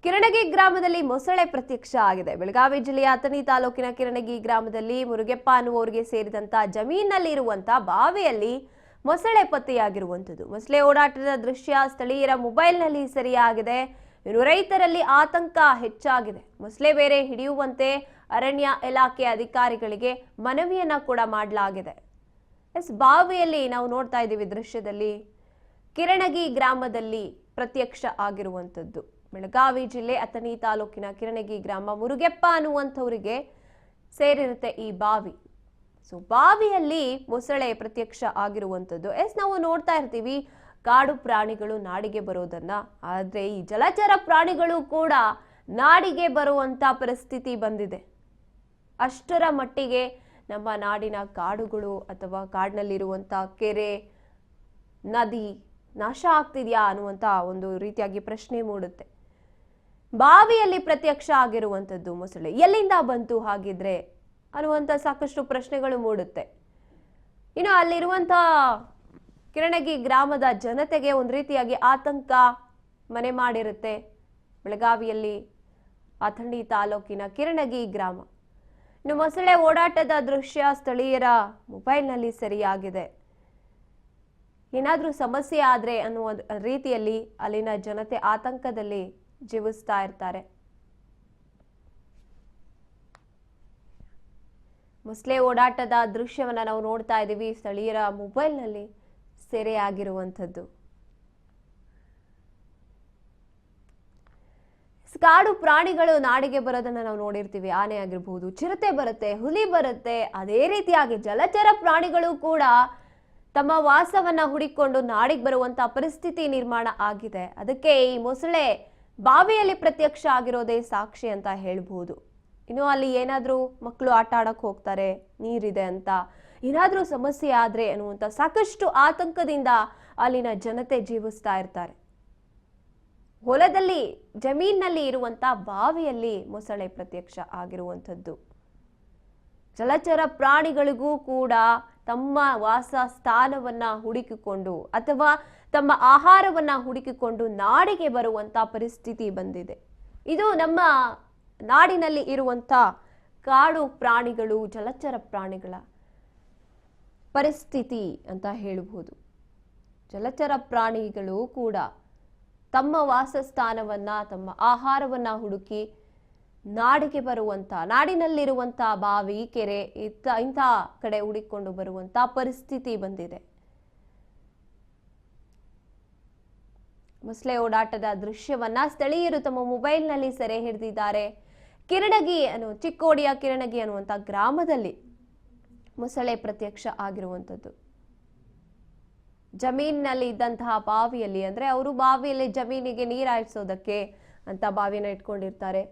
ಕಿರಣಗಿ ಗ್ರಾಮದಲ್ಲಿ ಮೊಸಳೆ ಪ್ರತ್ಯಕ್ಷ ಆಗಿದೆ. ಬೆಳಗಾವಿ ಜಿಲ್ಲೆಯ ಅಥಣಿ ತಾಲೂಕಿನ ಕಿರಣಗಿ ಗ್ರಾಮದಲ್ಲಿ ಮುರುಗೆಪ್ಪ ಅನ್ನುವರಿಗೆ ಸೇರಿದಂತ ಜಮೀನಿನಲ್ಲಿ ಇರುವಂತ ಬಾವಿಯಲ್ಲಿ ಮೊಸಳೆ ಪತ್ತೆಯಾಗಿರುವಂತದ್ದು. ಮೊಸಳೆ ಓಡಾಟದ ದೃಶ್ಯ ಸ್ಥಳೀಯರ ಮೊಬೈಲ್ನಲ್ಲಿ ಸೆರೆಯಾಗಿದೆ. ಇನ್ನು ರೈತರಲ್ಲಿ ಆತಂಕ ಹೆಚ್ಚಾಗಿದೆ. ಮೊಸಳೆ ಬೇರೆ ಹಿಡಿಯುವಂತೆ ಅರಣ್ಯ ಇಲಾಖೆ ಅಧಿಕಾರಿಗಳಿಗೆ ಮನವಿಯನ್ನ ಕೂಡ ಮಾಡಲಾಗಿದೆ. ಬಾವಿಯಲ್ಲಿ ನಾವು ನೋಡ್ತಾ ಇದ್ದೀವಿ ದೃಶ್ಯದಲ್ಲಿ ಕಿರಣಗಿ ಗ್ರಾಮದಲ್ಲಿ ಪ್ರತ್ಯಕ್ಷ ಆಗಿರುವಂತದ್ದು. ಬೆಳಗಾವಿ ಜಿಲ್ಲೆ ಅಥಣಿ ತಾಲೂಕಿನ ಕಿರಣಗಿ ಗ್ರಾಮ ಮುರುಗೆಪ್ಪ ಅನ್ನುವಂಥವರಿಗೆ ಸೇರಿರುತ್ತೆ ಈ ಬಾವಿ. ಬಾವಿಯಲ್ಲಿ ಮೊಸಳೆ ಪ್ರತ್ಯಕ್ಷ ಆಗಿರುವಂತದ್ದು. ನಾವು ನೋಡ್ತಾ ಇರ್ತೀವಿ ಕಾಡು ಪ್ರಾಣಿಗಳು ನಾಡಿಗೆ ಬರೋದನ್ನ. ಆದ್ರೆ ಈ ಜಲಚರ ಪ್ರಾಣಿಗಳು ಕೂಡ ನಾಡಿಗೆ ಬರುವಂತ ಪರಿಸ್ಥಿತಿ ಬಂದಿದೆ. ಅಷ್ಟರ ಮಟ್ಟಿಗೆ ನಮ್ಮ ನಾಡಿನ ಕಾಡುಗಳು ಅಥವಾ ಕಾಡಿನಲ್ಲಿರುವಂತ ಕೆರೆ ನದಿ ನಾಶ ಆಗ್ತಿದ್ಯಾ ಅನ್ನುವಂತ ಒಂದು ರೀತಿಯಾಗಿ ಪ್ರಶ್ನೆ ಮೂಡುತ್ತೆ. ಬಾವಿಯಲ್ಲಿ ಪ್ರತ್ಯಕ್ಷ ಆಗಿರುವಂತದ್ದು ಮೊಸಳೆ ಎಲ್ಲಿಂದ ಬಂತು ಹಾಗಿದ್ರೆ ಅನ್ನುವಂತ ಸಾಕಷ್ಟು ಪ್ರಶ್ನೆಗಳು ಮೂಡುತ್ತೆ. ಇನ್ನು ಅಲ್ಲಿರುವಂತ ಕಿರಣಗಿ ಗ್ರಾಮದ ಜನತೆಗೆ ಒಂದು ರೀತಿಯಾಗಿ ಆತಂಕ ಮನೆ ಮಾಡಿರುತ್ತೆ. ಬೆಳಗಾವಿಯಲ್ಲಿ ಅಥಣಿ ತಾಲೂಕಿನ ಕಿರಣಗಿ ಗ್ರಾಮ. ಇನ್ನು ಮೊಸಳೆ ಓಡಾಟದ ದೃಶ್ಯ ಸ್ಥಳೀಯರ ಮೊಬೈಲ್ನಲ್ಲಿ ಸೆರೆಯಾಗಿದೆ. ಏನಾದ್ರೂ ಸಮಸ್ಯೆ ಆದ್ರೆ ಅನ್ನುವ ರೀತಿಯಲ್ಲಿ ಅಲ್ಲಿನ ಜನತೆ ಆತಂಕದಲ್ಲಿ ಜೀವಿಸ್ತಾ ಇರ್ತಾರೆ. ಮೊಸಳೆ ಓಡಾಟದ ದೃಶ್ಯವನ್ನ ನಾವು ನೋಡ್ತಾ ಇದ್ದೀವಿ. ಸ್ಥಳೀಯರ ಮೊಬೈಲ್ನಲ್ಲಿ ಸೆರೆಯಾಗಿರುವಂಥದ್ದು. ಕಾಡು ಪ್ರಾಣಿಗಳು ನಾಡಿಗೆ ಬರೋದನ್ನ ನಾವು ನೋಡಿರ್ತೀವಿ. ಆನೆ ಆಗಿರ್ಬಹುದು, ಚಿರತೆ ಬರುತ್ತೆ, ಹುಲಿ ಬರುತ್ತೆ. ಅದೇ ರೀತಿಯಾಗಿ ಜಲಚರ ಪ್ರಾಣಿಗಳು ಕೂಡ ತಮ್ಮ ವಾಸವನ್ನ ಹುಡಿಕೊಂಡು ನಾಡಿಗೆ ಬರುವಂತ ಪರಿಸ್ಥಿತಿ ನಿರ್ಮಾಣ ಆಗಿದೆ. ಅದಕ್ಕೆ ಈ ಮೊಸಳೆ ಬಾವಿಯಲ್ಲಿ ಪ್ರತ್ಯಕ್ಷ ಆಗಿರೋದೇ ಸಾಕ್ಷಿ ಅಂತ ಹೇಳ್ಬಹುದು. ಇನ್ನು ಅಲ್ಲಿ ಏನಾದ್ರೂ ಮಕ್ಕಳು ಆಟ ಆಡಕ್ ಹೋಗ್ತಾರೆ, ನೀರಿದೆ ಅಂತ ಏನಾದ್ರೂ ಸಮಸ್ಯೆ ಆದ್ರೆ ಅನ್ನುವಂತ ಸಾಕಷ್ಟು ಆತಂಕದಿಂದ ಅಲ್ಲಿನ ಜನತೆ ಜೀವಿಸ್ತಾ ಇರ್ತಾರೆ. ಹೊಲದಲ್ಲಿ ಜಮೀನಿನಲ್ಲಿ ಇರುವಂತ ಬಾವಿಯಲ್ಲಿ ಮೊಸಳೆ ಪ್ರತ್ಯಕ್ಷ ಆಗಿರುವಂಥದ್ದು. ಜಲಚರ ಪ್ರಾಣಿಗಳಿಗೂ ಕೂಡ ತಮ್ಮ ವಾಸ ಸ್ಥಾನವನ್ನ ಹುಡುಕಿಕೊಂಡು ಅಥವಾ ತಮ್ಮ ಆಹಾರವನ್ನ ಹುಡುಕಿಕೊಂಡು ನಾಡಿಗೆ ಬರುವಂತ ಪರಿಸ್ಥಿತಿ ಬಂದಿದೆ. ಇದು ನಮ್ಮ ನಾಡಿನಲ್ಲಿ ಇರುವಂತ ಕಾಡು ಪ್ರಾಣಿಗಳು ಜಲಚರ ಪ್ರಾಣಿಗಳ ಪರಿಸ್ಥಿತಿ ಅಂತ ಹೇಳಬಹುದು. ಜಲಚರ ಪ್ರಾಣಿಗಳು ಕೂಡ ತಮ್ಮ ವಾಸಸ್ಥಾನವನ್ನ ತಮ್ಮ ಆಹಾರವನ್ನ ಹುಡುಕಿ ನಾಡಿಗೆ ಬರುವಂತ ನಾಡಿನಲ್ಲಿರುವಂತ ಬಾವಿ ಕೆರೆ ಇಂಥ ಕಡೆ ಹುಡುಕಿಕೊಂಡು ಬರುವಂತ ಪರಿಸ್ಥಿತಿ ಬಂದಿದೆ. ಮೊಸಳೆ ಓಡಾಟದ ದೃಶ್ಯವನ್ನ ಸ್ಥಳೀಯರು ತಮ್ಮ ಮೊಬೈಲ್ನಲ್ಲಿ ಸೆರೆ ಹಿಡಿದಿದ್ದಾರೆ. ಕಿರಣಗಿ ಚಿಕ್ಕೋಡಿಯ ಕಿರಣಗಿ ಅನ್ನುವಂತ ಗ್ರಾಮದಲ್ಲಿ ಮೊಸಳೆ ಪ್ರತ್ಯಕ್ಷ ಆಗಿರುವಂತದ್ದು. ಜಮೀನಿನಲ್ಲಿ ಇದ್ದಂತಹ ಬಾವಿಯಲ್ಲಿ, ಅಂದ್ರೆ ಅವರು ಬಾವಿಯಲ್ಲಿ ಜಮೀನಿಗೆ ನೀರು ಹಾಯಿಸೋದಕ್ಕೆ ಅಂತ ಬಾವಿನ ಇಟ್ಕೊಂಡಿರ್ತಾರೆ.